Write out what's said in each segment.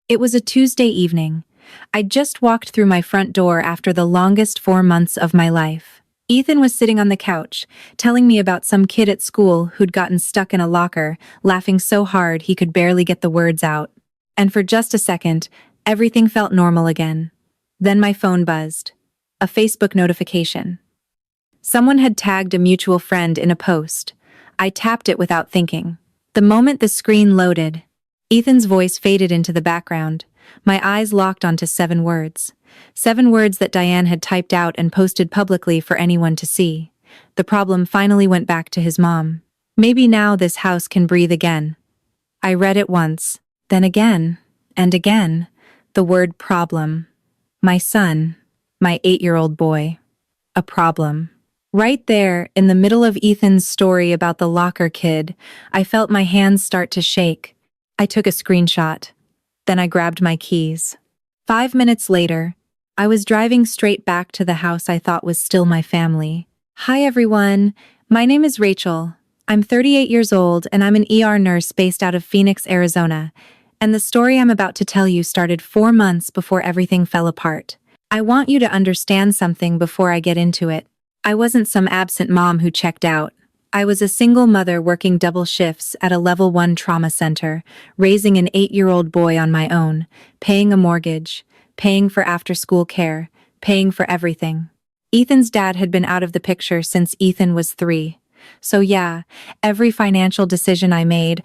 It was a Tuesday evening. I'd just walked through my front door after the longest 4 months of my life. Ethan was sitting on the couch, telling me about some kid at school who'd gotten stuck in a locker, laughing so hard he could barely get the words out. And for just a second, everything felt normal again. Then my phone buzzed. A Facebook notification. Someone had tagged a mutual friend in a post. I tapped it without thinking. The moment the screen loaded, Ethan's voice faded into the background. My eyes locked onto 7 words. 7 words that Diane had typed out and posted publicly for anyone to see. The problem finally went back to his mom. Maybe now this house can breathe again. I read it once, then again, and again. The word problem. My son, my 8-year-old boy. A problem. Right there, in the middle of Ethan's story about the locker kid, I felt my hands start to shake. I took a screenshot. Then I grabbed my keys. 5 minutes later, I was driving straight back to the house I thought was still my family. Hi everyone, my name is Rachel. I'm 38 years old and I'm an ER nurse based out of Phoenix, Arizona. And the story I'm about to tell you started 4 months before everything fell apart. I want you to understand something before I get into it. I wasn't some absent mom who checked out. I was a single mother working double shifts at a level 1 trauma center, raising an 8-year-old boy on my own, paying a mortgage, paying for after-school care, paying for everything. Ethan's dad had been out of the picture since Ethan was 3. So yeah, every financial decision I made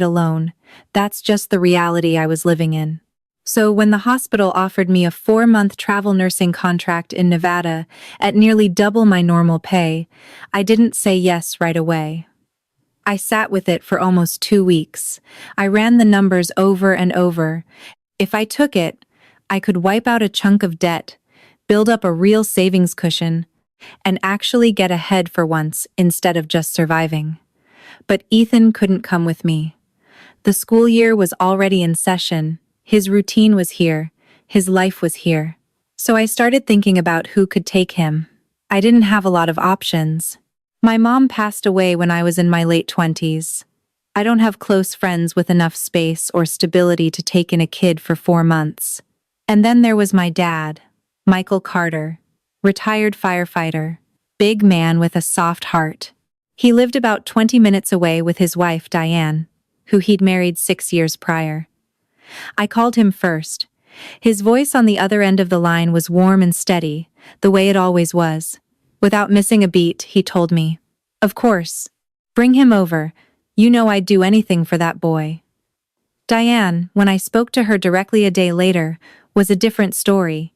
alone. That's just the reality I was living in. So when the hospital offered me a 4-month travel nursing contract in Nevada at nearly double my normal pay, I didn't say yes right away. I sat with it for almost 2 weeks. I ran the numbers over and over. If I took it, I could wipe out a chunk of debt, build up a real savings cushion, and actually get ahead for once instead of just surviving. But Ethan couldn't come with me. The school year was already in session. His routine was here. His life was here. So I started thinking about who could take him. I didn't have a lot of options. My mom passed away when I was in my late 20s. I don't have close friends with enough space or stability to take in a kid for 4 months. And then there was my dad, Michael Carter, retired firefighter, big man with a soft heart. He lived about 20 minutes away with his wife, Diane, who he'd married 6 years prior. I called him first. His voice on the other end of the line was warm and steady, the way it always was. Without missing a beat, he told me, "Of course. Bring him over. You know I'd do anything for that boy." Diane, when I spoke to her directly a day later, was a different story.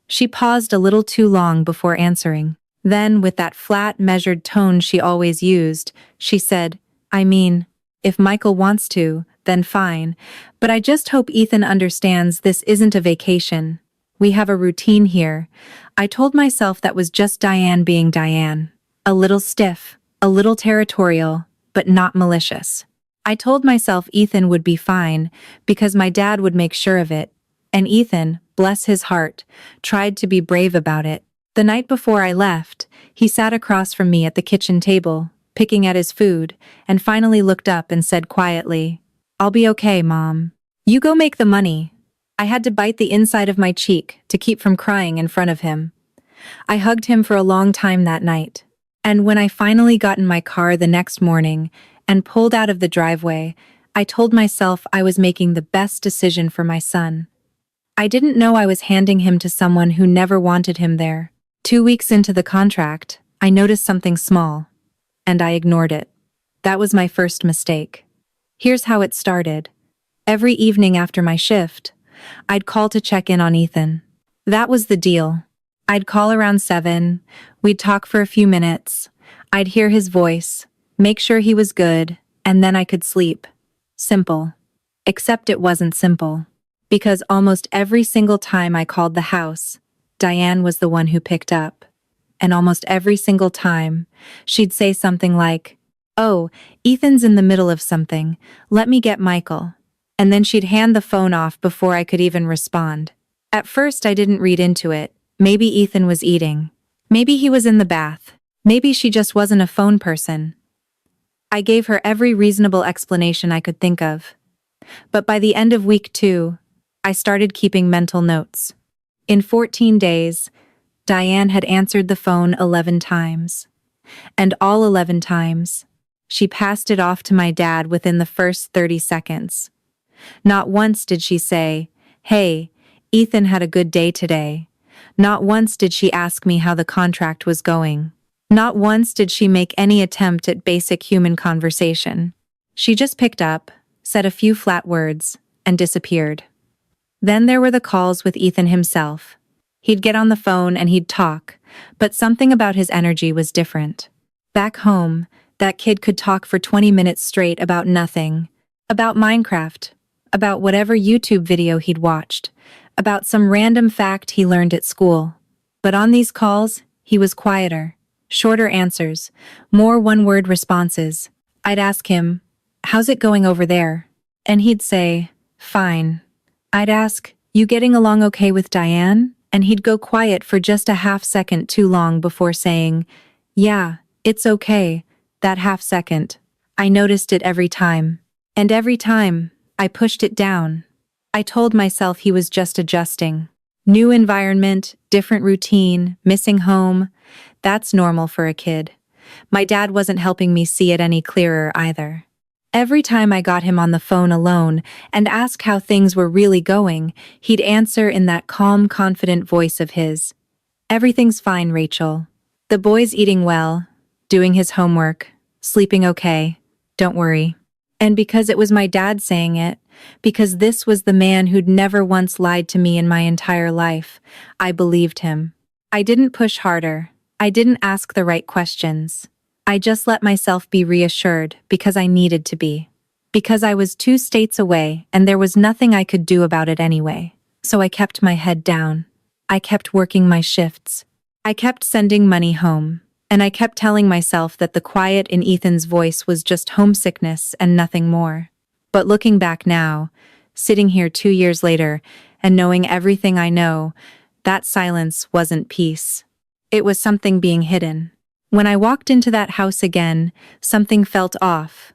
She paused a little too long before answering. Then, with that flat, measured tone she always used, she said, "I mean, if Michael wants to, then fine, but I just hope Ethan understands this isn't a vacation. We have a routine here." I told myself that was just Diane being Diane. A little stiff, a little territorial, but not malicious. I told myself Ethan would be fine, because my dad would make sure of it. And Ethan, bless his heart, tried to be brave about it. The night before I left, he sat across from me at the kitchen table, picking at his food, and finally looked up and said quietly, "I'll be okay, Mom. You go make the money." I had to bite the inside of my cheek to keep from crying in front of him. I hugged him for a long time that night. And when I finally got in my car the next morning and pulled out of the driveway, I told myself I was making the best decision for my son. I didn't know I was handing him to someone who never wanted him there. 2 weeks into the contract, I noticed something small, and I ignored it. That was my first mistake. Here's how it started. Every evening after my shift, I'd call to check in on Ethan. That was the deal. I'd call around 7, we'd talk for a few minutes, I'd hear his voice, make sure he was good, and then I could sleep. Simple. Except it wasn't simple. Because almost every single time I called the house, Diane was the one who picked up. And almost every single time, she'd say something like, "Oh, Ethan's in the middle of something, let me get Michael." And then she'd hand the phone off before I could even respond. At first I didn't read into it. Maybe Ethan was eating. Maybe he was in the bath. Maybe she just wasn't a phone person. I gave her every reasonable explanation I could think of. But by the end of week 2, I started keeping mental notes. In 14 days, Diane had answered the phone 11 times. And all 11 times, she passed it off to my dad within the first 30 seconds. Not once did she say, "Hey, Ethan had a good day today." Not once did she ask me how the contract was going. Not once did she make any attempt at basic human conversation. She just picked up, said a few flat words, and disappeared. Then there were the calls with Ethan himself. He'd get on the phone and he'd talk, but something about his energy was different. Back home, that kid could talk for 20 minutes straight about nothing. About Minecraft. About whatever YouTube video he'd watched. About some random fact he learned at school. But on these calls, he was quieter. Shorter answers. More one-word responses. I'd ask him, "How's it going over there?" And he'd say, "Fine." I'd ask, "You getting along okay with Diane?" And he'd go quiet for just a half second too long before saying, "Yeah, it's okay." That half second. I noticed it every time. And every time, I pushed it down. I told myself he was just adjusting. New environment, different routine, missing home. That's normal for a kid. My dad wasn't helping me see it any clearer either. Every time I got him on the phone alone and asked how things were really going, he'd answer in that calm, confident voice of his. "Everything's fine, Rachel. The boy's eating well, doing his homework, sleeping okay. Don't worry." And because it was my dad saying it, because this was the man who'd never once lied to me in my entire life, I believed him. I didn't push harder. I didn't ask the right questions. I just let myself be reassured because I needed to be. Because I was 2 states away and there was nothing I could do about it anyway. So I kept my head down. I kept working my shifts. I kept sending money home. And I kept telling myself that the quiet in Ethan's voice was just homesickness and nothing more. But looking back now, sitting here 2 years later, and knowing everything I know, that silence wasn't peace. It was something being hidden. When I walked into that house again, something felt off.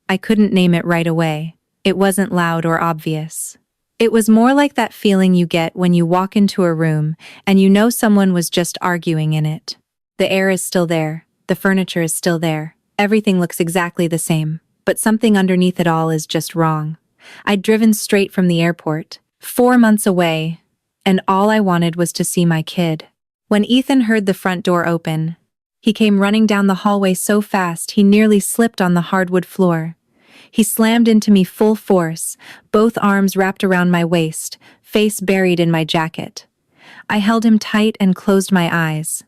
I couldn't name it right away. It wasn't loud or obvious. It was more like that feeling you get when you walk into a room and you know someone was just arguing in it. The air is still there, the furniture is still there, everything looks exactly the same, but something underneath it all is just wrong. I'd driven straight from the airport, 4 months away, and all I wanted was to see my kid. When Ethan heard the front door open, he came running down the hallway so fast he nearly slipped on the hardwood floor. He slammed into me full force, both arms wrapped around my waist, face buried in my jacket. I held him tight and closed my eyes.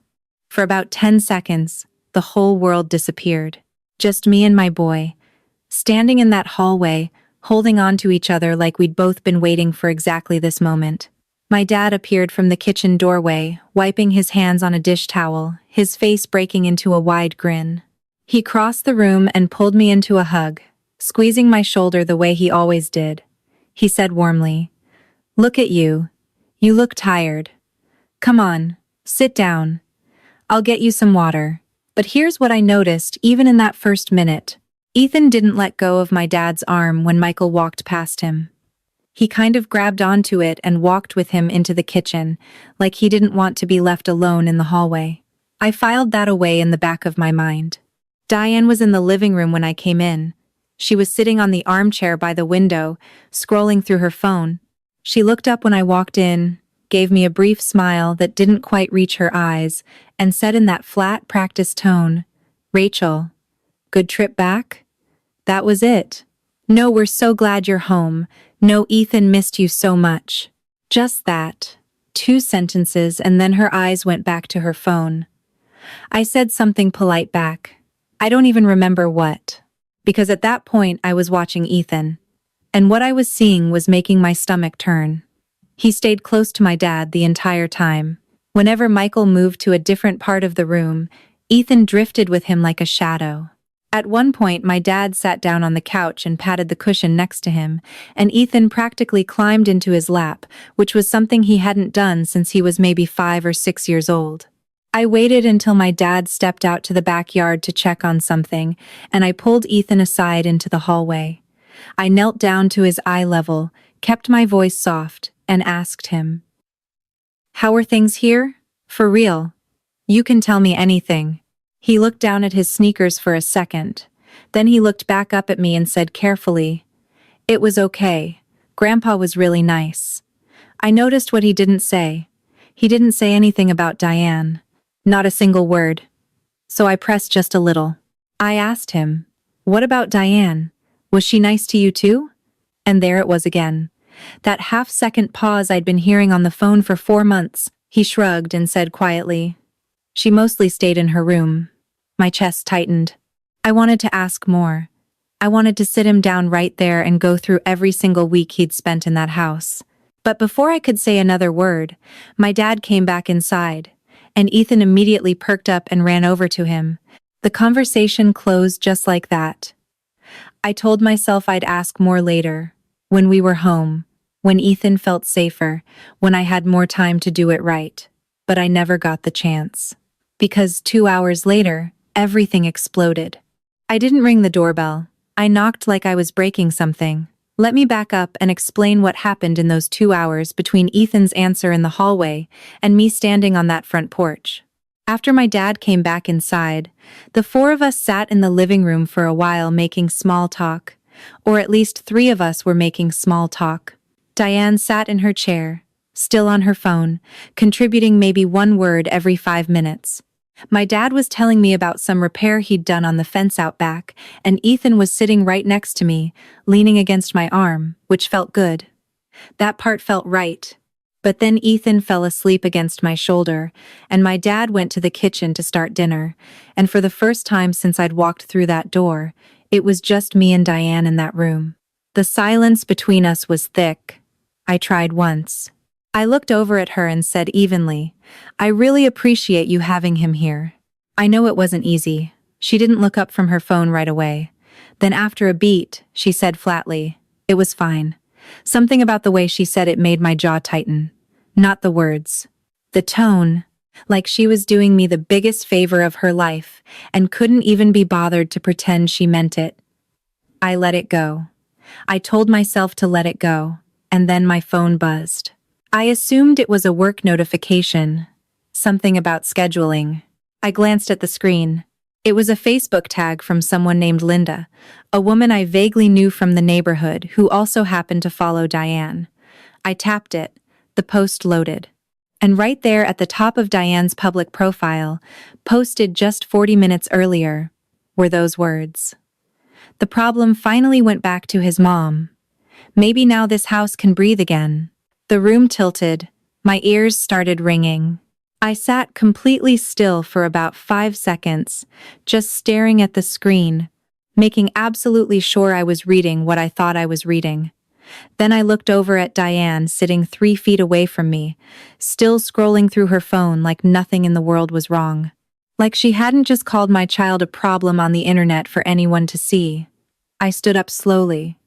For about 10 seconds, the whole world disappeared. Just me and my boy, standing in that hallway, holding on to each other like we'd both been waiting for exactly this moment. My dad appeared from the kitchen doorway, wiping his hands on a dish towel, his face breaking into a wide grin. He crossed the room and pulled me into a hug, squeezing my shoulder the way he always did. He said warmly, "Look at you. You look tired. Come on, sit down. I'll get you some water." But here's what I noticed even in that first minute. Ethan didn't let go of my dad's arm when Michael walked past him. He kind of grabbed onto it and walked with him into the kitchen, like he didn't want to be left alone in the hallway. I filed that away in the back of my mind. Diane was in the living room when I came in. She was sitting on the armchair by the window, scrolling through her phone. She looked up when I walked in, gave me a brief smile that didn't quite reach her eyes, and said in that flat, practiced tone, "Rachel, good trip back?" That was it. No, we're so glad you're home. No, Ethan missed you so much. Just that. 2 sentences, and then her eyes went back to her phone. I said something polite back. I don't even remember what. Because at that point I was watching Ethan. And what I was seeing was making my stomach turn. He stayed close to my dad the entire time. Whenever Michael moved to a different part of the room, Ethan drifted with him like a shadow. At one point, my dad sat down on the couch and patted the cushion next to him, and Ethan practically climbed into his lap, which was something he hadn't done since he was maybe 5 or 6 years old. I waited until my dad stepped out to the backyard to check on something, and I pulled Ethan aside into the hallway. I knelt down to his eye level, kept my voice soft, and asked him, "How are things here? For real? You can tell me anything." He looked down at his sneakers for a second. Then he looked back up at me and said carefully, "It was okay. Grandpa was really nice." I noticed what he didn't say. He didn't say anything about Diane. Not a single word. So I pressed just a little. I asked him, "What about Diane? Was she nice to you too?" And there it was again. That half-second pause I'd been hearing on the phone for 4 months. He shrugged and said quietly, "She mostly stayed in her room." My chest tightened. I wanted to ask more. I wanted to sit him down right there and go through every single week he'd spent in that house. But before I could say another word, my dad came back inside, and Ethan immediately perked up and ran over to him. The conversation closed just like that. I told myself I'd ask more later, when we were home, when Ethan felt safer, when I had more time to do it right. But I never got the chance. Because 2 hours later, everything exploded. I didn't ring the doorbell. I knocked like I was breaking something. Let me back up and explain what happened in those 2 hours between Ethan's answer in the hallway and me standing on that front porch. After my dad came back inside, the 4 of us sat in the living room for a while making small talk, or at least 3 of us were making small talk. Diane sat in her chair, still on her phone, contributing maybe 1 word every 5 minutes. My dad was telling me about some repair he'd done on the fence out back, and Ethan was sitting right next to me, leaning against my arm, which felt good. That part felt right. But then Ethan fell asleep against my shoulder, and my dad went to the kitchen to start dinner, and for the first time since I'd walked through that door, it was just me and Diane in that room. The silence between us was thick. I tried once. I looked over at her and said evenly, "I really appreciate you having him here." I know it wasn't easy. She didn't look up from her phone right away. Then after a beat, she said flatly, "It was fine." Something about the way she said it made my jaw tighten. Not the words. The tone. Like she was doing me the biggest favor of her life and couldn't even be bothered to pretend she meant it. I let it go. I told myself to let it go, and then my phone buzzed. I assumed it was a work notification. Something about scheduling. I glanced at the screen. It was a Facebook tag from someone named Linda, a woman I vaguely knew from the neighborhood who also happened to follow Diane. I tapped it. The post loaded. And right there at the top of Diane's public profile, posted just 40 minutes earlier, were those words. The problem finally went back to his mom. Maybe now this house can breathe again. The room tilted. My ears started ringing. I sat completely still for about 5 seconds, just staring at the screen, making absolutely sure I was reading what I thought I was reading. Then I looked over at Diane sitting 3 feet away from me, still scrolling through her phone like nothing in the world was wrong. Like she hadn't just called my child a problem on the internet for anyone to see. I stood up slowly.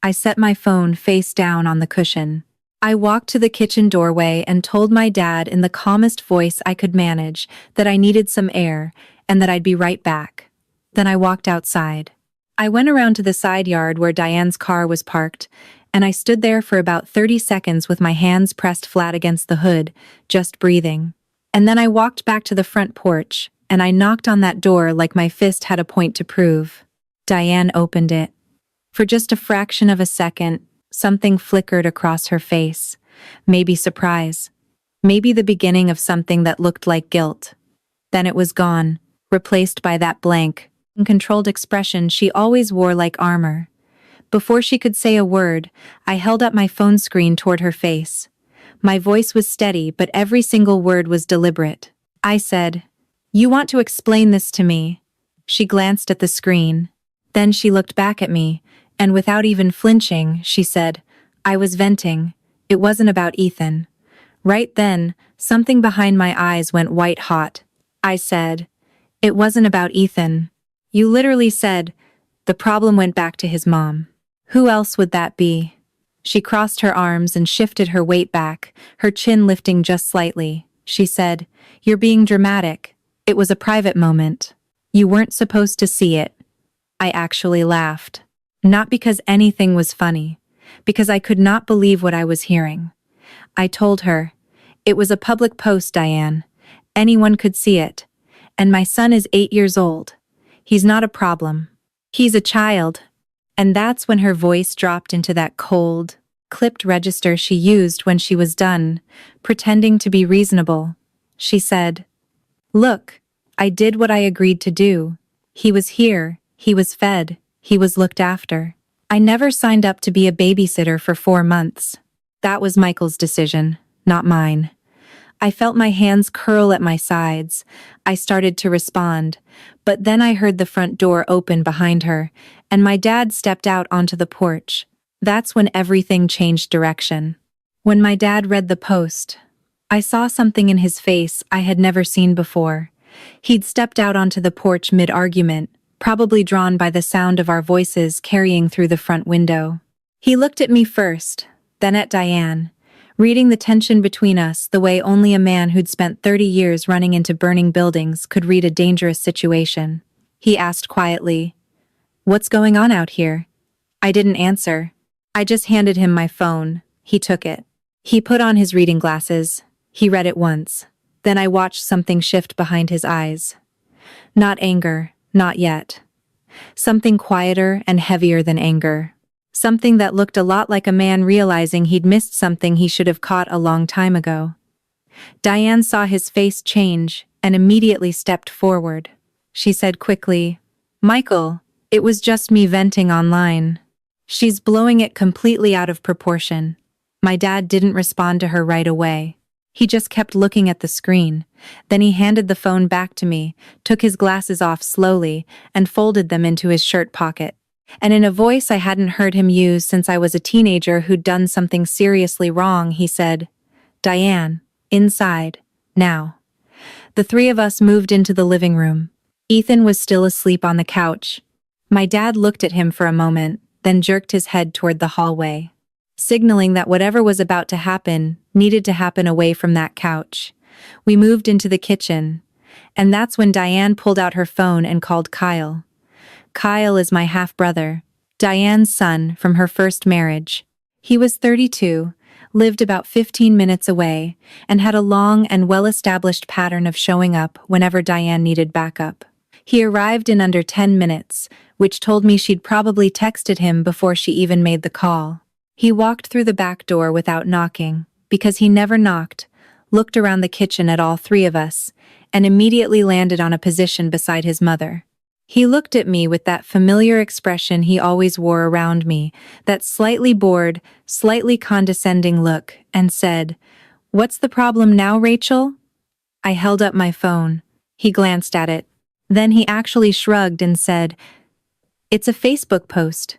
I set my phone face down on the cushion. I walked to the kitchen doorway and told my dad in the calmest voice I could manage that I needed some air and that I'd be right back. Then I walked outside. I went around to the side yard where Diane's car was parked, and I stood there for about 30 seconds with my hands pressed flat against the hood, just breathing. And then I walked back to the front porch, and I knocked on that door like my fist had a point to prove. Diane opened it. For just a fraction of a second, something flickered across her face. Maybe surprise. Maybe the beginning of something that looked like guilt. Then it was gone, replaced by that blank, uncontrolled expression she always wore like armor. Before she could say a word, I held up my phone screen toward her face. My voice was steady, but every single word was deliberate. I said, "You want to explain this to me?" She glanced at the screen. Then she looked back at me, and without even flinching, she said, "I was venting. It wasn't about Ethan." Right then, something behind my eyes went white hot. I said, "It wasn't about Ethan. You literally said, the problem went back to his mom. Who else would that be?" She crossed her arms and shifted her weight back, her chin lifting just slightly. She said, "You're being dramatic. It was a private moment. You weren't supposed to see it." I actually laughed. Not because anything was funny, because I could not believe what I was hearing. I told her, "It was a public post, Diane. Anyone could see it. And my son is 8 years old. He's not a problem. He's a child." And that's when her voice dropped into that cold, clipped register she used when she was done, pretending to be reasonable. She said, "Look, I did what I agreed to do. He was here, he was fed, he was looked after. I never signed up to be a babysitter for 4 months. That was Michael's decision, not mine." I felt my hands curl at my sides. I started to respond, but then I heard the front door open behind her, and my dad stepped out onto the porch. That's when everything changed direction. When my dad read the post, I saw something in his face I had never seen before. He'd stepped out onto the porch mid-argument, probably drawn by the sound of our voices carrying through the front window. He looked at me first, then at Diane, reading the tension between us the way only a man who'd spent 30 years running into burning buildings could read a dangerous situation. He asked quietly, "What's going on out here?" I didn't answer. I just handed him my phone. He took it. He put on his reading glasses. He read it once. Then I watched something shift behind his eyes. Not anger, not yet. Something quieter and heavier than anger. Something that looked a lot like a man realizing he'd missed something he should have caught a long time ago. Diane saw his face change and immediately stepped forward. She said quickly, "Michael, it was just me venting online." She's blowing it completely out of proportion. My dad didn't respond to her right away. He just kept looking at the screen. Then he handed the phone back to me, took his glasses off slowly, and folded them into his shirt pocket. And in a voice I hadn't heard him use since I was a teenager who'd done something seriously wrong, he said, "Diane, inside, now." The three of us moved into the living room. Ethan was still asleep on the couch. My dad looked at him for a moment, then jerked his head toward the hallway, signaling that whatever was about to happen needed to happen away from that couch. We moved into the kitchen, and that's when Diane pulled out her phone and called Kyle. Kyle is my half-brother, Diane's son from her first marriage. He was 32, lived about 15 minutes away, and had a long and well-established pattern of showing up whenever Diane needed backup. He arrived in under 10 minutes, which told me she'd probably texted him before she even made the call. He walked through the back door without knocking, because he never knocked, looked around the kitchen at all three of us, and immediately landed on a position beside his mother. He looked at me with that familiar expression he always wore around me, that slightly bored, slightly condescending look, and said, "What's the problem now, Rachel?" I held up my phone. He glanced at it. Then he actually shrugged and said, "It's a Facebook post."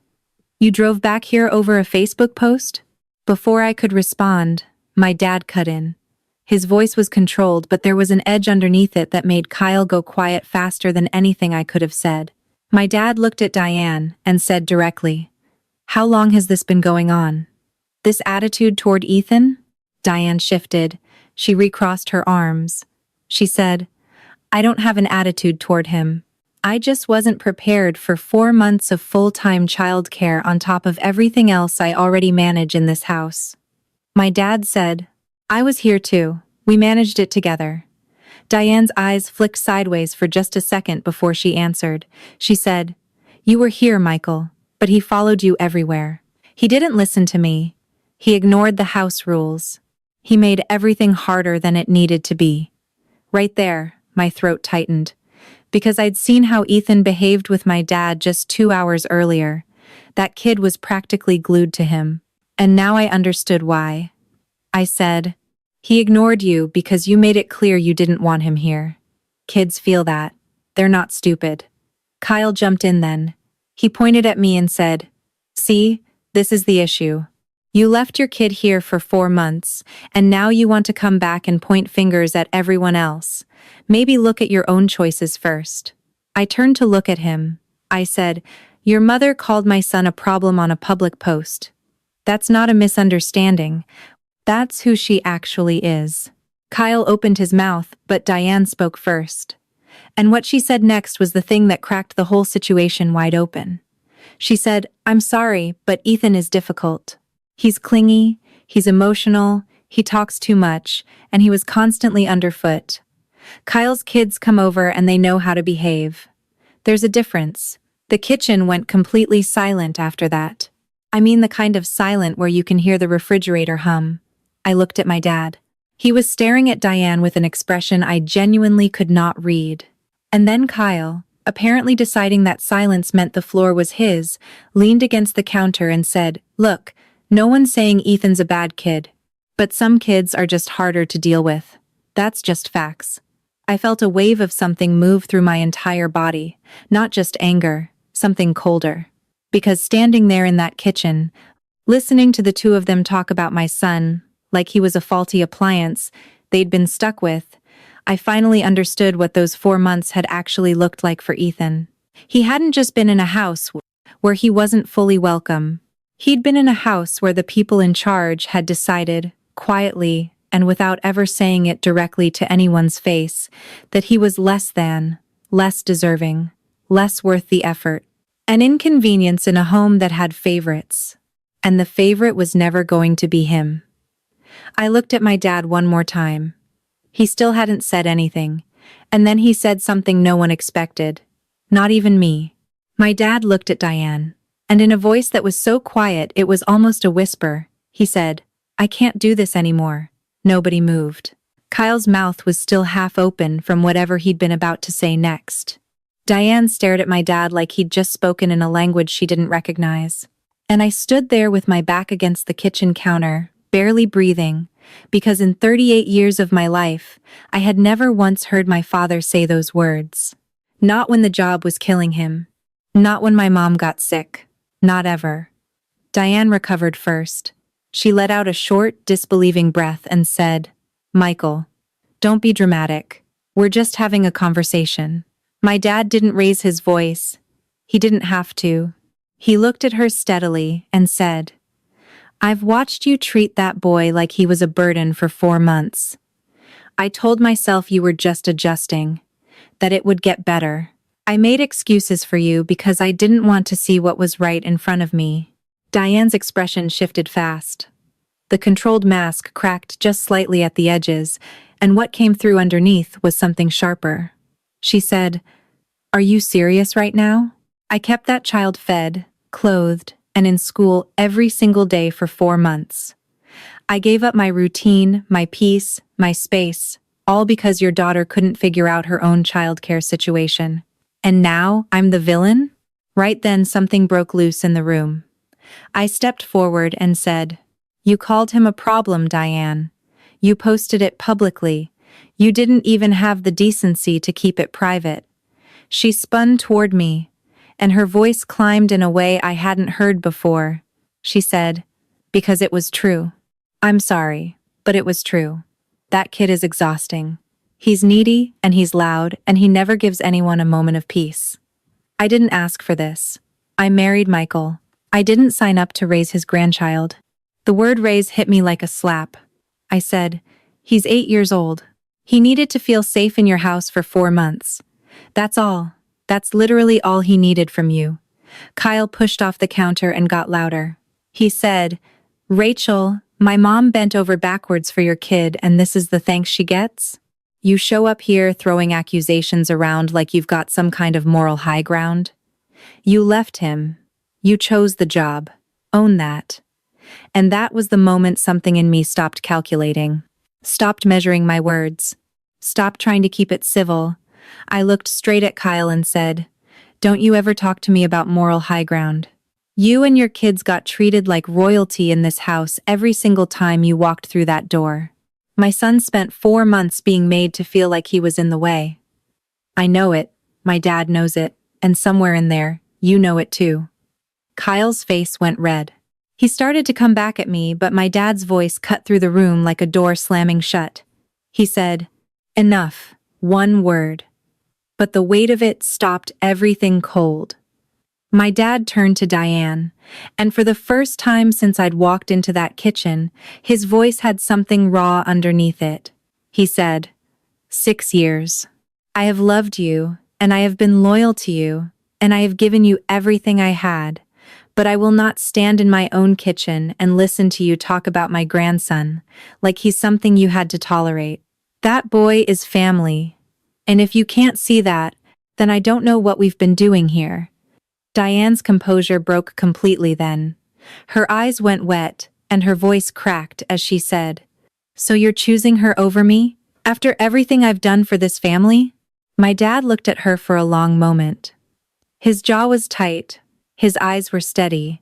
"You drove back here over a Facebook post?" Before I could respond, my dad cut in. His voice was controlled, but there was an edge underneath it that made Kyle go quiet faster than anything I could have said. My dad looked at Diane and said directly, "How long has this been going on? This attitude toward Ethan?" Diane shifted. She recrossed her arms. She said, "I don't have an attitude toward him. I just wasn't prepared for 4 months of full-time childcare on top of everything else I already manage in this house." My dad said, "I was here too. We managed it together." Diane's eyes flicked sideways for just a second before she answered. She said, "You were here, Michael, but he followed you everywhere. He didn't listen to me. He ignored the house rules. He made everything harder than it needed to be." Right there, my throat tightened, because I'd seen how Ethan behaved with my dad just 2 hours earlier. That kid was practically glued to him, and now I understood why. I said, "He ignored you because you made it clear you didn't want him here. Kids feel that. They're not stupid." Kyle jumped in then. He pointed at me and said, "See, this is the issue. You left your kid here for 4 months, and now you want to come back and point fingers at everyone else. Maybe look at your own choices first." I turned to look at him. I said, "Your mother called my son a problem on a public post. That's not a misunderstanding. That's who she actually is." Kyle opened his mouth, but Diane spoke first. And what she said next was the thing that cracked the whole situation wide open. She said, "I'm sorry, but Ethan is difficult. He's clingy, he's emotional, he talks too much, and he was constantly underfoot. Kyle's kids come over and they know how to behave. There's a difference. The kitchen went completely silent after that. I mean the kind of silent where you can hear the refrigerator hum. I looked at my dad. He was staring at Diane with an expression I genuinely could not read. And then Kyle, apparently deciding that silence meant the floor was his, leaned against the counter and said, "Look, no one's saying Ethan's a bad kid. But some kids are just harder to deal with. That's just facts." I felt a wave of something move through my entire body, not just anger, something colder. Because standing there in that kitchen, listening to the two of them talk about my son, like he was a faulty appliance they'd been stuck with, I finally understood what those 4 months had actually looked like for Ethan. He hadn't just been in a house where he wasn't fully welcome. He'd been in a house where the people in charge had decided, quietly and without ever saying it directly to anyone's face, that he was less than, less deserving, less worth the effort. An inconvenience in a home that had favorites. And the favorite was never going to be him. I looked at my dad one more time. He still hadn't said anything, and then he said something no one expected. Not even me. My dad looked at Diane, and in a voice that was so quiet it was almost a whisper, he said, "I can't do this anymore." Nobody moved. Kyle's mouth was still half open from whatever he'd been about to say next. Diane stared at my dad like he'd just spoken in a language she didn't recognize. And I stood there with my back against the kitchen counter, barely breathing, because in 38 years of my life, I had never once heard my father say those words. Not when the job was killing him. Not when my mom got sick. Not ever. Diane recovered first. She let out a short, disbelieving breath and said, "Michael, don't be dramatic. We're just having a conversation." My dad didn't raise his voice. He didn't have to. He looked at her steadily and said, "I've watched you treat that boy like he was a burden for 4 months. I told myself you were just adjusting, that it would get better. I made excuses for you because I didn't want to see what was right in front of me." Diane's expression shifted fast. The controlled mask cracked just slightly at the edges, and what came through underneath was something sharper. She said, "Are you serious right now? I kept that child fed, clothed, and in school every single day for 4 months. I gave up my routine, my peace, my space, all because your daughter couldn't figure out her own childcare situation. And now I'm the villain?" Right then something broke loose in the room. I stepped forward and said, "You called him a problem, Diane. You posted it publicly. You didn't even have the decency to keep it private." She spun toward me, and her voice climbed in a way I hadn't heard before. She said, "Because it was true. I'm sorry, but it was true. That kid is exhausting. He's needy, and he's loud, and he never gives anyone a moment of peace. I didn't ask for this. I married Michael. I didn't sign up to raise his grandchild." The word raise hit me like a slap. I said, "He's 8 years old. He needed to feel safe in your house for 4 months. That's all. That's literally all he needed from you." Kyle pushed off the counter and got louder. He said, "Rachel, my mom bent over backwards for your kid, and this is the thanks she gets? You show up here throwing accusations around like you've got some kind of moral high ground? You left him. You chose the job. Own that." And that was the moment something in me stopped calculating. Stopped measuring my words. Stopped trying to keep it civil. I looked straight at Kyle and said, "Don't you ever talk to me about moral high ground. You and your kids got treated like royalty in this house every single time you walked through that door. My son spent 4 months being made to feel like he was in the way. I know it, my dad knows it, and somewhere in there, you know it too." Kyle's face went red. He started to come back at me, but my dad's voice cut through the room like a door slamming shut. He said, "Enough, 1 word." But the weight of it stopped everything cold. My dad turned to Diane, and for the first time since I'd walked into that kitchen, his voice had something raw underneath it. He said, "6 years. I have loved you, and I have been loyal to you, and I have given you everything I had. but I will not stand in my own kitchen and listen to you talk about my grandson, like he's something you had to tolerate. That boy is family. And if you can't see that, then I don't know what we've been doing here. Diane's composure broke completely then. Her eyes went wet, and her voice cracked as she said, "So you're choosing her over me? After everything I've done for this family?" My dad looked at her for a long moment. His jaw was tight, his eyes were steady.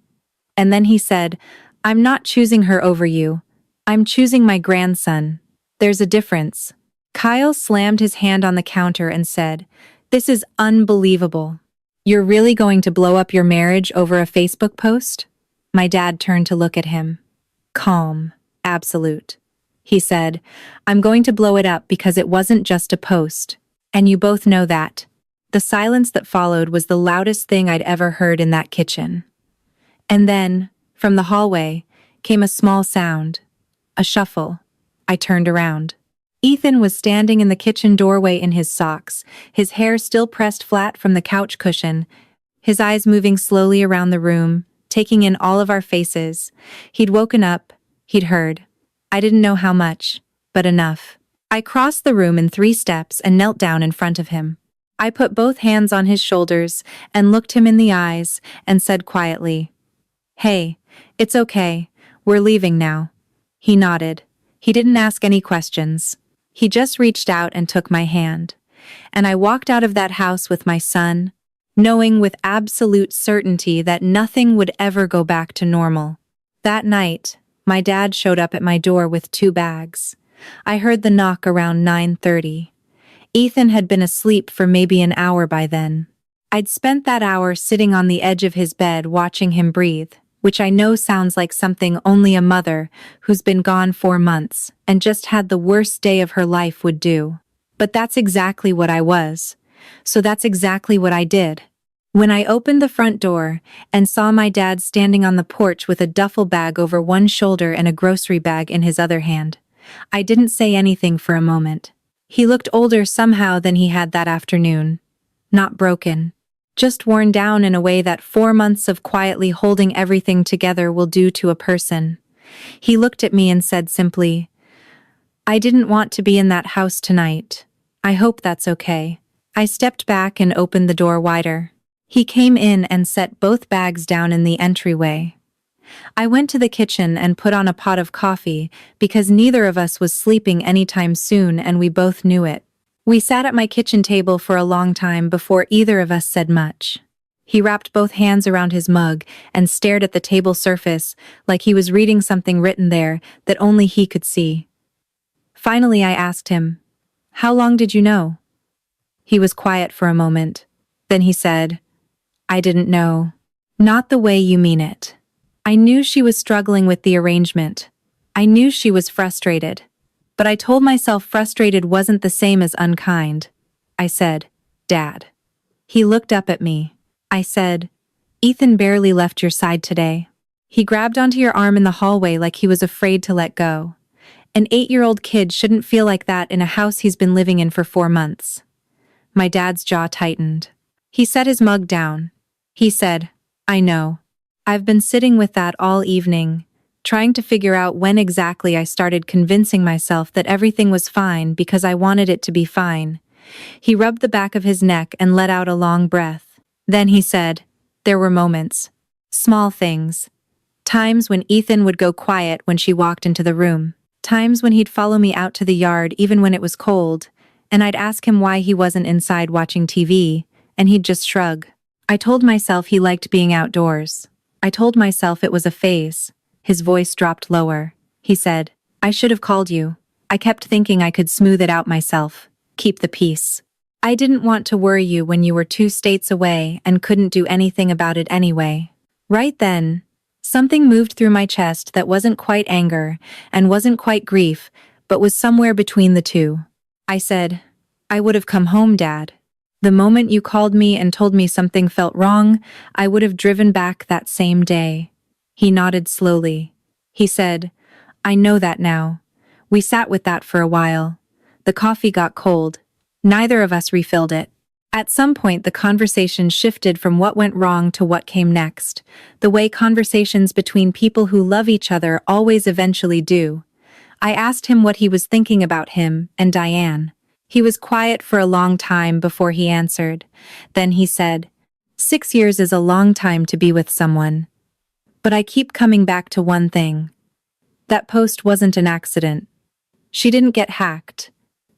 And then he said, "I'm not choosing her over you. I'm choosing my grandson. There's a difference." Kyle slammed his hand on the counter and said, "This is unbelievable. You're really going to blow up your marriage over a Facebook post?" My dad turned to look at him. Calm, absolute. He said, "I'm going to blow it up because it wasn't just a post. And you both know that." The silence that followed was the loudest thing I'd ever heard in that kitchen. And then, from the hallway, came a small sound. A shuffle. I turned around. Ethan was standing in the kitchen doorway in his socks, his hair still pressed flat from the couch cushion, his eyes moving slowly around the room, taking in all of our faces. He'd woken up, he'd heard. I didn't know how much, but enough. I crossed the room in 3 steps and knelt down in front of him. I put both hands on his shoulders and looked him in the eyes and said quietly, "Hey, it's okay, we're leaving now." He nodded. He didn't ask any questions. He just reached out and took my hand. And I walked out of that house with my son, knowing with absolute certainty that nothing would ever go back to normal. That night, my dad showed up at my door with 2 bags. I heard the knock around 9:30. Ethan had been asleep for maybe an hour by then. I'd spent that hour sitting on the edge of his bed watching him breathe, which I know sounds like something only a mother who's been gone 4 months and just had the worst day of her life would do. But that's exactly what I was. So that's exactly what I did. When I opened the front door and saw my dad standing on the porch with a duffel bag over one shoulder and a grocery bag in his other hand, I didn't say anything for a moment. He looked older somehow than he had that afternoon. Not broken. Just worn down in a way that 4 months of quietly holding everything together will do to a person. He looked at me and said simply, "I didn't want to be in that house tonight. I hope that's okay." I stepped back and opened the door wider. He came in and set both bags down in the entryway. I went to the kitchen and put on a pot of coffee because neither of us was sleeping anytime soon and we both knew it. We sat at my kitchen table for a long time before either of us said much. He wrapped both hands around his mug and stared at the table surface like he was reading something written there that only he could see. Finally, I asked him, "How long did you know?" He was quiet for a moment. Then he said, "I didn't know." "Not the way you mean it." I knew she was struggling with the arrangement. I knew she was frustrated. But I told myself frustrated wasn't the same as unkind. I said, "Dad." He looked up at me. I said, "Ethan barely left your side today. He grabbed onto your arm in the hallway like he was afraid to let go. An 8-year-old kid shouldn't feel like that in a house he's been living in for 4 months. My dad's jaw tightened. He set his mug down. He said, "I know. I've been sitting with that all evening, trying to figure out when exactly I started convincing myself that everything was fine because I wanted it to be fine." He rubbed the back of his neck and let out a long breath. Then he said, "There were moments. Small things. Times when Ethan would go quiet when she walked into the room. Times when he'd follow me out to the yard even when it was cold, and I'd ask him why he wasn't inside watching TV, and he'd just shrug. I told myself he liked being outdoors. I told myself it was a phase." His voice dropped lower. He said, "I should have called you. I kept thinking I could smooth it out myself. Keep the peace. I didn't want to worry you when you were 2 states away and couldn't do anything about it anyway." Right then, something moved through my chest that wasn't quite anger and wasn't quite grief, but was somewhere between the two. I said, "I would have come home, Dad. The moment you called me and told me something felt wrong, I would have driven back that same day." He nodded slowly. He said, "I know that now." We sat with that for a while. The coffee got cold. Neither of us refilled it. At some point, the conversation shifted from what went wrong to what came next, the way conversations between people who love each other always eventually do. I asked him what he was thinking about him and Diane. He was quiet for a long time before he answered. Then he said, 6 years is a long time to be with someone. But I keep coming back to one thing. That post wasn't an accident. She didn't get hacked.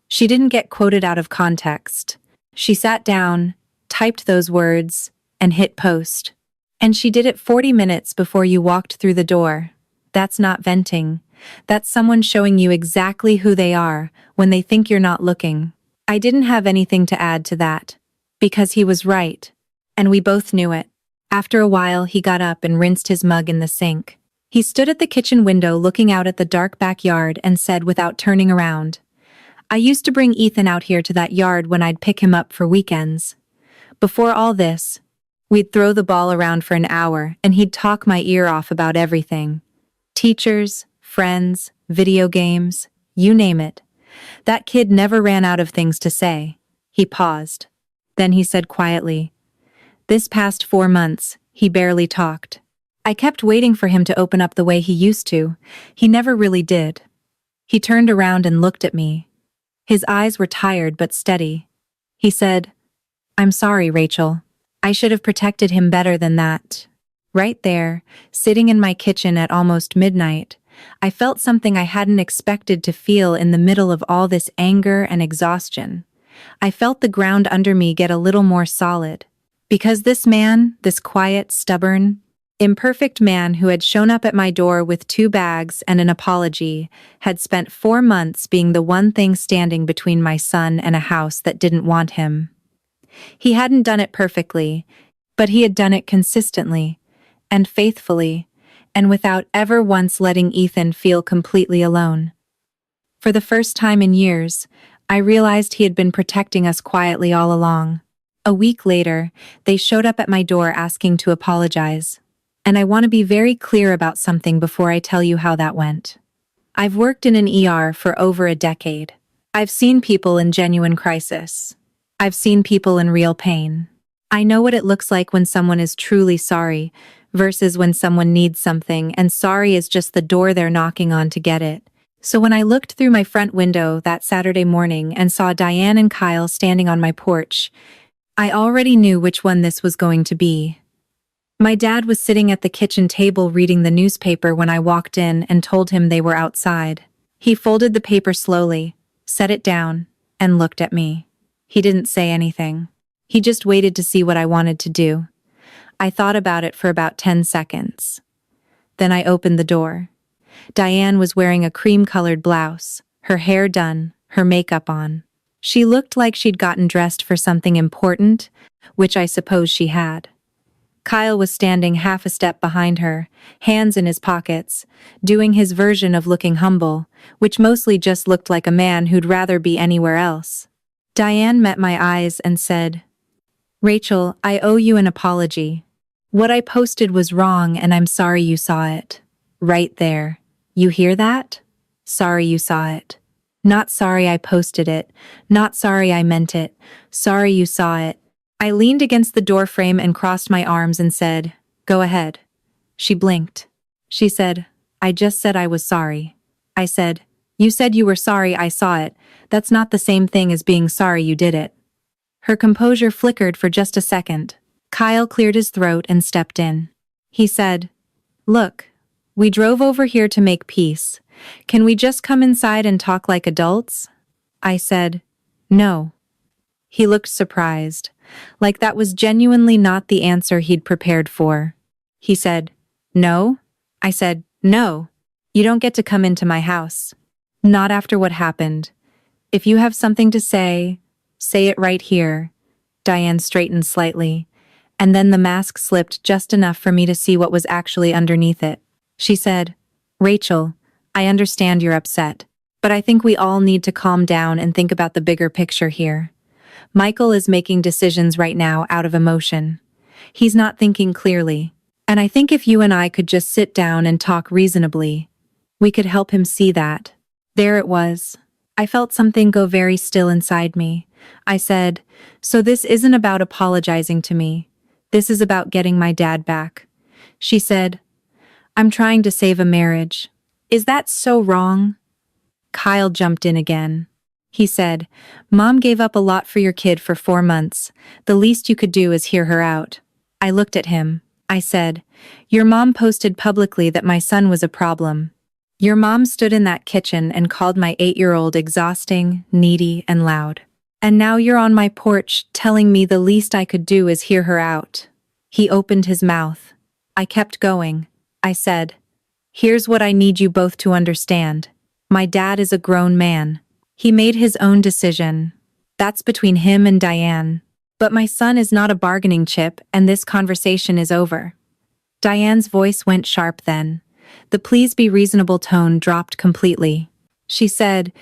She didn't get quoted out of context. She sat down, typed those words, and hit post. And she did it 40 minutes before you walked through the door. That's not venting. That's someone showing you exactly who they are when they think you're not looking. I didn't have anything to add to that. Because he was right. And we both knew it. After a while, he got up and rinsed his mug in the sink. He stood at the kitchen window looking out at the dark backyard and said without turning around, I used to bring Ethan out here to that yard when I'd pick him up for weekends. Before all this, we'd throw the ball around for an hour and he'd talk my ear off about everything. Teachers, friends, video games, you name it. That kid never ran out of things to say. He paused. Then he said quietly, this past 4 months, he barely talked. I kept waiting for him to open up the way he used to. He never really did. He turned around and looked at me. His eyes were tired but steady. He said, I'm sorry, Rachel. I should have protected him better than that. Right there, sitting in my kitchen at almost midnight, I felt something I hadn't expected to feel in the middle of all this anger and exhaustion. I felt the ground under me get a little more solid. Because this man, this quiet, stubborn, imperfect man who had shown up at my door with 2 bags and an apology, had spent 4 months being the one thing standing between my son and a house that didn't want him. He hadn't done it perfectly, but he had done it consistently, and faithfully, and without ever once letting Ethan feel completely alone. For the first time in years, I realized he had been protecting us quietly all along. A week later, they showed up at my door asking to apologize. And I want to be very clear about something before I tell you how that went. I've worked in an ER for over a decade. I've seen people in genuine crisis. I've seen people in real pain. I know what it looks like when someone is truly sorry versus when someone needs something and sorry is just the door they're knocking on to get it. So when I looked through my front window that Saturday morning and saw Diane and Kyle standing on my porch, I already knew which one this was going to be. My dad was sitting at the kitchen table reading the newspaper when I walked in and told him they were outside. He folded the paper slowly, set it down, and looked at me. He didn't say anything. He just waited to see what I wanted to do. I thought about it for about 10 seconds. Then I opened the door. Diane was wearing a cream-colored blouse, her hair done, her makeup on. She looked like she'd gotten dressed for something important, which I suppose she had. Kyle was standing half a step behind her, hands in his pockets, doing his version of looking humble, which mostly just looked like a man who'd rather be anywhere else. Diane met my eyes and said, Rachel, I owe you an apology. What I posted was wrong and I'm sorry you saw it. Right there. You hear that? Sorry you saw it. Not sorry I posted it. Not sorry I meant it. Sorry you saw it. I leaned against the door frame and crossed my arms and said, Go ahead. She blinked. She said, I just said I was sorry. I said, You said you were sorry I saw it. That's not the same thing as being sorry you did it. Her composure flickered for just a second. Kyle cleared his throat and stepped in. He said, Look, we drove over here to make peace. Can we just come inside and talk like adults? I said, No. He looked surprised, like that was genuinely not the answer he'd prepared for. He said, No? I said, No. You don't get to come into my house. Not after what happened. If you have something to say it right here. Diane straightened slightly, and then the mask slipped just enough for me to see what was actually underneath it. She said, Rachel, I understand you're upset, but I think we all need to calm down and think about the bigger picture here. Michael is making decisions right now out of emotion. He's not thinking clearly. And I think if you and I could just sit down and talk reasonably, we could help him see that. There it was. I felt something go very still inside me, I said, "So this isn't about apologizing to me. This is about getting my dad back." She said, "I'm trying to save a marriage." "Is that so wrong?" Kyle jumped in again. He said, "Mom gave up a lot for your kid for 4 months. The least you could do is hear her out." I looked at him. I said, "Your mom posted publicly that my son was a problem. Your mom stood in that kitchen and called my 8-year-old exhausting, needy, and loud. And now you're on my porch telling me the least I could do is hear her out." He opened his mouth. I kept going. I said, "Here's what I need you both to understand. My dad is a grown man. He made his own decision. That's between him and Diane. But my son is not a bargaining chip, and this conversation is over." Diane's voice went sharp then. The "please be reasonable" tone dropped completely. She said,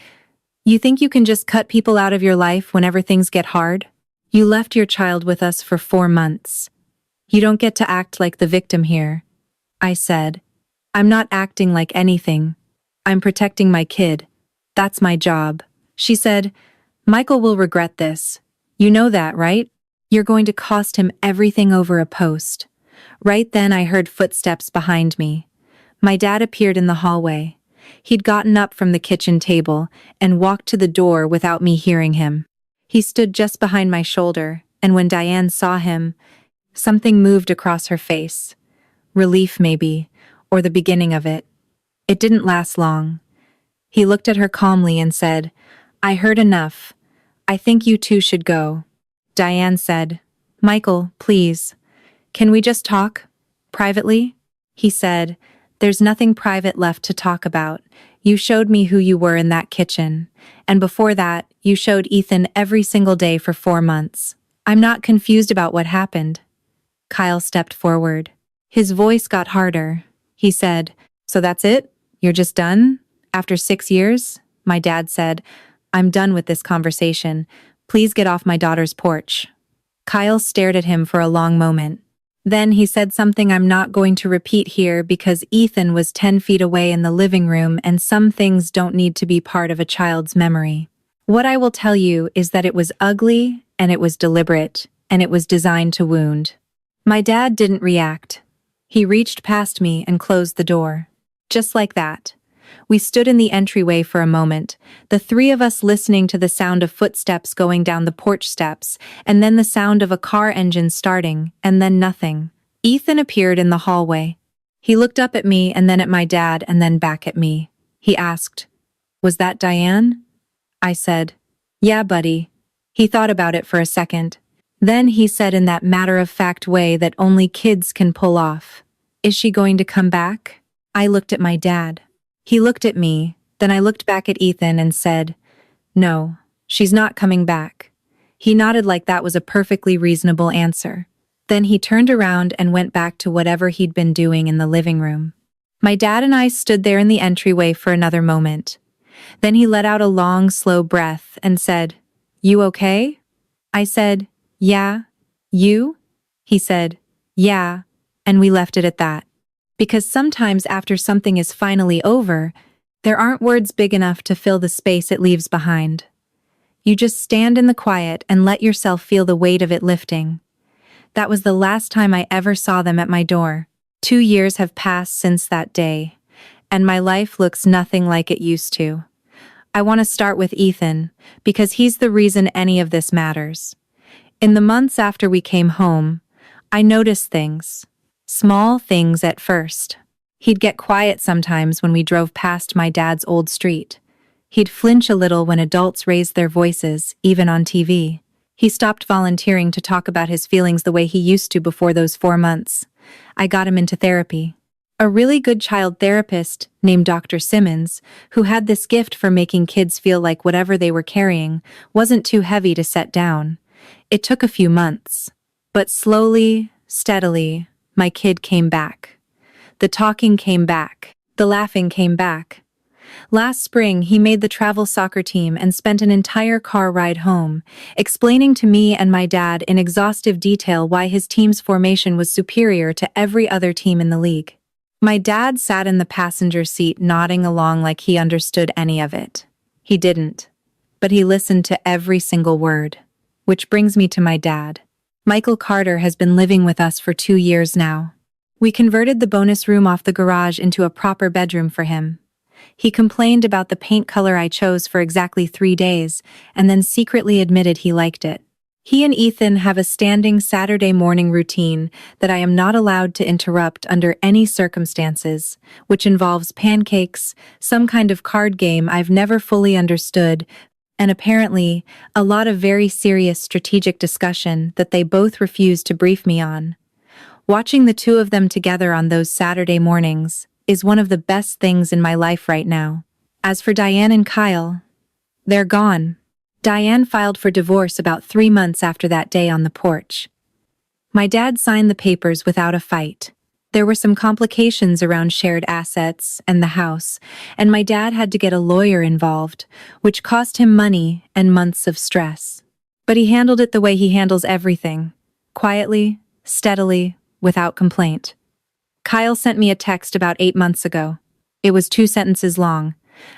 "You think you can just cut people out of your life whenever things get hard? You left your child with us for 4 months. You don't get to act like the victim here." I said, "I'm not acting like anything. I'm protecting my kid. That's my job." She said, "Michael will regret this. You know that, right? You're going to cost him everything over a post." Right then I heard footsteps behind me. My dad appeared in the hallway. He'd gotten up from the kitchen table and walked to the door without me hearing him. He stood just behind my shoulder, and when Diane saw him, something moved across her face. Relief, maybe, or the beginning of it. It didn't last long. He looked at her calmly and said, "I heard enough. I think you two should go." Diane said, "Michael, please. Can we just talk? Privately?" He said, "There's nothing private left to talk about. You showed me who you were in that kitchen. And before that, you showed Ethan every single day for 4 months. I'm not confused about what happened." Kyle stepped forward. His voice got harder. He said, "So that's it? You're just done? After 6 years?" My dad said, "I'm done with this conversation. Please get off my daughter's porch." Kyle stared at him for a long moment. Then he said something I'm not going to repeat here because Ethan was 10 feet away in the living room and some things don't need to be part of a child's memory. What I will tell you is that it was ugly, and it was deliberate, and it was designed to wound. My dad didn't react. He reached past me and closed the door. Just like that. We stood in the entryway for a moment, the three of us listening to the sound of footsteps going down the porch steps, and then the sound of a car engine starting, and then nothing. Ethan appeared in the hallway. He looked up at me and then at my dad and then back at me. He asked, "Was that Diane?" I said, "Yeah, buddy." He thought about it for a second. Then he said in that matter-of-fact way that only kids can pull off, "Is she going to come back?" I looked at my dad. He looked at me, then I looked back at Ethan and said, "No, she's not coming back." He nodded like that was a perfectly reasonable answer. Then he turned around and went back to whatever he'd been doing in the living room. My dad and I stood there in the entryway for another moment. Then he let out a long, slow breath and said, "You okay?" I said, "Yeah. You?" He said, "Yeah," and we left it at that. Because sometimes after something is finally over, there aren't words big enough to fill the space it leaves behind. You just stand in the quiet and let yourself feel the weight of it lifting. That was the last time I ever saw them at my door. 2 years have passed since that day, and my life looks nothing like it used to. I want to start with Ethan, because he's the reason any of this matters. In the months after we came home, I noticed things. Small things at first. He'd get quiet sometimes when we drove past my dad's old street. He'd flinch a little when adults raised their voices, even on TV. He stopped volunteering to talk about his feelings the way he used to before those 4 months. I got him into therapy. A really good child therapist named Dr. Simmons, who had this gift for making kids feel like whatever they were carrying wasn't too heavy to set down. It took a few months. But slowly, steadily, my kid came back. The talking came back. The laughing came back. Last spring, he made the travel soccer team and spent an entire car ride home, explaining to me and my dad in exhaustive detail why his team's formation was superior to every other team in the league. My dad sat in the passenger seat nodding along like he understood any of it. He didn't. but he listened to every single word. Which brings me to my dad. Michael Carter has been living with us for 2 years now. We converted the bonus room off the garage into a proper bedroom for him. He complained about the paint color I chose for exactly 3 days, and then secretly admitted he liked it. He and Ethan have a standing Saturday morning routine that I am not allowed to interrupt under any circumstances, which involves pancakes, some kind of card game I've never fully understood, and apparently, a lot of very serious strategic discussion that they both refuse to brief me on. Watching the two of them together on those Saturday mornings is one of the best things in my life right now. As for Diane and Kyle, they're gone. Diane filed for divorce about 3 months after that day on the porch. My dad signed the papers without a fight. There were some complications around shared assets and the house, and my dad had to get a lawyer involved, which cost him money and months of stress. But he handled it the way he handles everything, quietly, steadily, without complaint. Kyle sent me a text about 8 months ago. It was 2 sentences long.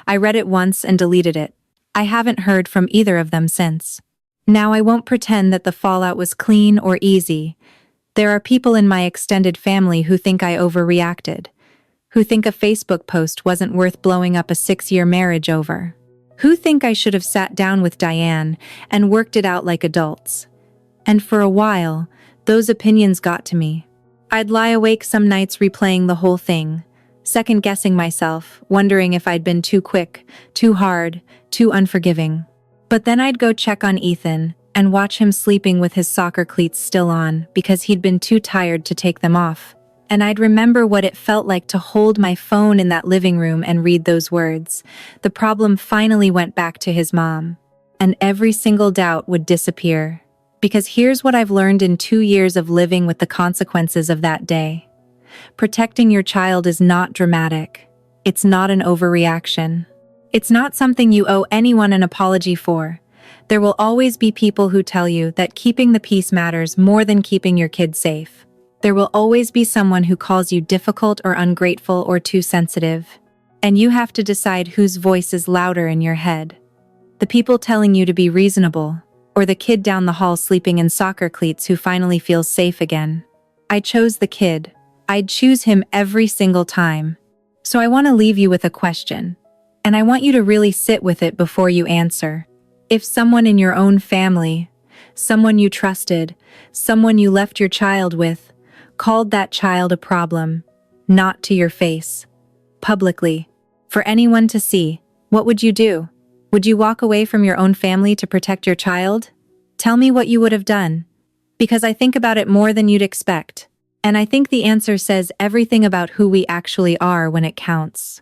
I read it once and deleted it. I haven't heard from either of them since. Now I won't pretend that the fallout was clean or easy. There are people in my extended family who think I overreacted, who think a Facebook post wasn't worth blowing up a 6-year marriage over, who think I should have sat down with Diane and worked it out like adults. And for a while, those opinions got to me. I'd lie awake some nights replaying the whole thing, second-guessing myself, wondering if I'd been too quick, too hard, too unforgiving. But then I'd go check on Ethan and watch him sleeping with his soccer cleats still on because he'd been too tired to take them off. And I'd remember what it felt like to hold my phone in that living room and read those words. The problem finally went back to his mom. And every single doubt would disappear. Because here's what I've learned in 2 years of living with the consequences of that day. Protecting your child is not dramatic. It's not an overreaction. It's not something you owe anyone an apology for. There will always be people who tell you that keeping the peace matters more than keeping your kid safe. There will always be someone who calls you difficult or ungrateful or too sensitive. And you have to decide whose voice is louder in your head. The people telling you to be reasonable, or the kid down the hall sleeping in soccer cleats who finally feels safe again. I chose the kid. I'd choose him every single time. So I want to leave you with a question. And I want you to really sit with it before you answer. If someone in your own family, someone you trusted, someone you left your child with, called that child a problem, not to your face, publicly, for anyone to see, what would you do? Would you walk away from your own family to protect your child? Tell me what you would have done. Because I think about it more than you'd expect. And I think the answer says everything about who we actually are when it counts.